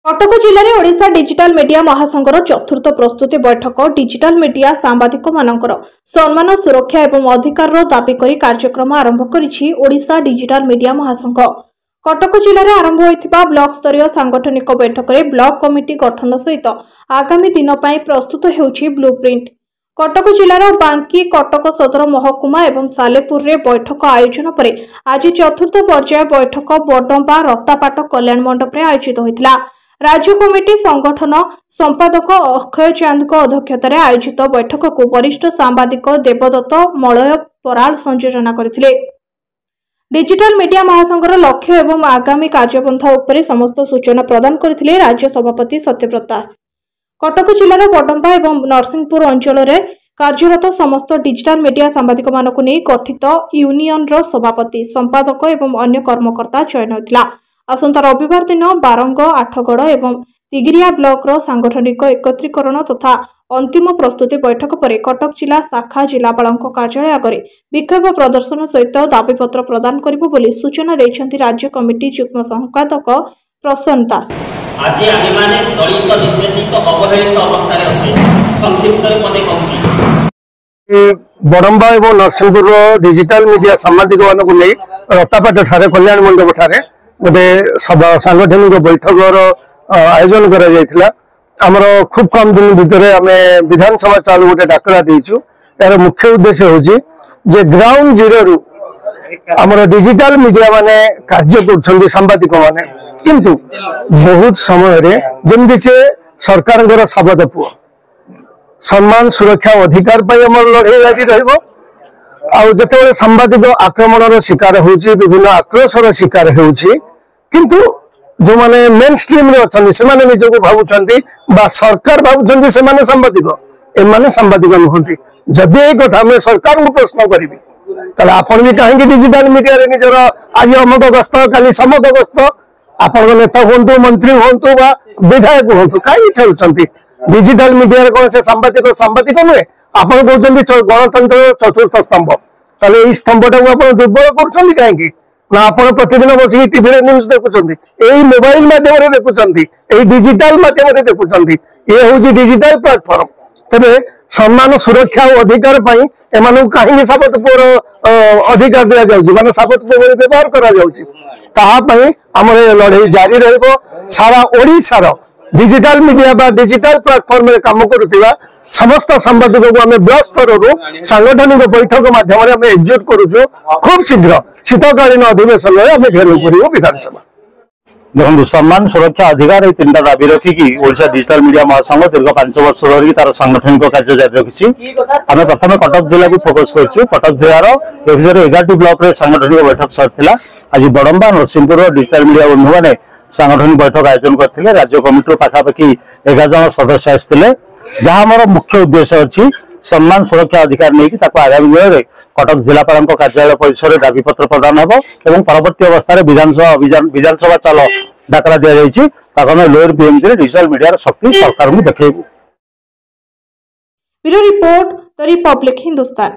कटक जिले में Odisha digital media महासंघर चतुर्थ प्रस्तुति बैठक डिजिटल मीडिया सांबादिक मानकर सम्मान सुरक्षा एवं अधिकार दाबी करी कार्यक्रम आरंभ करिछि ओडिशा डिजिटल मीडिया महासंघ। कटक जिले में आरंभ होइथिबा ब्लॉक स्तरीय सांगठनिक बैठक में ब्लॉक कमिटी गठन सहित आगामी दिन पर प्रस्तुत हेउछि ब्लूप्रिंट। कटक जिलार बांकी कटक सदर महकुमा एवं सालेपुर रे बैठक आयोजन पर आज चतुर्थ पर्याय बैठक बडंबा रत्तापाट कल्याण मंडप रे आयोजित होइतिला। राज्य कमिटी संगठन संपादक अक्षय चांद अध्यक्षतार आयोजित बैठक को वरिष्ठ सांबादिक देवदत्त मलय पराल संयोजना करथिले। डिजिटल मीडिया महासंघर लक्ष्य एवं आगामी कार्यपंथा उपरे समस्त सूचना प्रदान करथिले राज्य सभापति सत्यव्रत दास। कटक जिलार बडंबा एवं नरसिंहपुर अंचल में कार्यरत समस्त डिजिटल मीडिया सांबादिक मानक नहीं गठित यूनियन रो सभापति संपादक एवं अन्य कर्मकर्ता चयन होइतिला। आसंता रविवार दिन बारंग आठगड़ एवं तिगिरिया ब्लॉक रो सांगठनिक एकत्रीकरण तथा अंतिम प्रस्तुति बैठक पर कटक जिला शाखा जिलापाल कार्यालय आगे विक्षोभ प्रदर्शन सहित दाबीपत्र प्रदान करिबो बोली सूचना दैछन्ति राज्य कमिटी युग्म संपादक प्रसन्न दास। आज आमे माने दलित निष्पेषित अवहेलित अवस्था रे अछि संक्षिप्त रे पदे कहूची बडंबा एवं नरसिंहपुर डिजिटल मीडिया सांबादिक मानक नै रत्तापाट ठारे कल्याण मंडप ठारे गोटे सांगठनिक बैठक आयोजन करा जायतिला। आमर खूब कम दिन भितर आमे विधानसभा चालू गोटे डाकरा देइछु। यार मुख्य उद्देश्य होची जे ग्राउंड जीरो रु आमर डिजिटल मीडिया माने कार्य करछन्ती सांबादिक माने किंतु बहुत समय रे जेमि से सरकार शपथ पुओ सम्मान सुरक्षा अधिकार पाई आमर लड़ाई जारी रहइबो। आउ जते सांबादिक आक्रमण शिकार होउची विभिन्न आक्रोशर शिकार होउची किंतु जो माने मेन स्ट्रीम रे अछन्ती से माने निजको भाबुछन्ती बा सरकार भाबुछन्ती से माने सांबादिक ए माने सांबादिक नहंती। जदि ए कथा हम सरकार को प्रश्न करिबी तले आपण भी काहे डिजिटल मीडिया रे निजर आज अमक गस्त काली समक गस्त आपण नेता होंतु मंत्री होंतु बा विधायक होंतु काई छलछन्ती डिजिटल मीडिया रे कोन से सांबादिक नुहे। आपण कहउछन्ती गणतंत्र चतुर्थ स्तंभ तले ए स्तंभटा को आपण दुर्बल करछन्ती काहे ना आपण प्रतिदिन बसी टीवी रे न्यूज देखुछन्ती एई मोबाइल माध्यम रे देखुछन्ती एई डिजिटल माध्यम रे देखुछन्ती ए होउची डिजिटल प्लेटफॉर्म। तबे सम्मान सुरक्षा और अधिकार पाई एमानु काहे शपथ पुओर अधिकार दिया जाउची माने शपथ पुओ व्यवहार करा जाउची ताहा पई हमर लड़ाई जारी रहइबो। सारा ओडिसा रो डिजिटल मीडिया बा डिजिटल प्लेटफॉर्म रे काम करूतिबा समस्त सांबादिक को आम ब्लॉक स्तर सांगठनिक बैठक माध्यम एकजुट करुचु। खूब शीघ्र शीतकालीन अधिवेशन में आम घेर कर विधानसभा देखो सम्मान सुरक्षा अधिकार ये तीन दाबी रखिकी ओडिशा डिजिटल मीडिया महासंघ दीर्घ 5 वर्ष धरिकी तार सांगठनिक कार्य जारी रखी। आम प्रथम कटक जिला को फोकस करूँ। कटक जिलार 11 ब्लॉक रे सांगठनिक बैठक सरथिला। आज बडंबा नरसिंहपुर डिजिटल मीडिया बंधु मैंने सांगठनिक बैठक आयोजन करथिले। राज्य कमिटी पाखापाखि 11 जन सदस्य आसिथिले। जहाँ आमर मुख्य उद्देश्य अच्छी सम्मान सुरक्षा अधिकार नहीं आगामी दिन में कटक जिलापाल कार्यालय परिसर में दाबीपत्र प्रदान हो और परवर्ती अवस्था विधानसभा चाल डाकरा दि जाए लोअर बीएमसी डिजिटल मीडिया शक्ति सरकार को देखा। Bureau report the Republic Hindustan.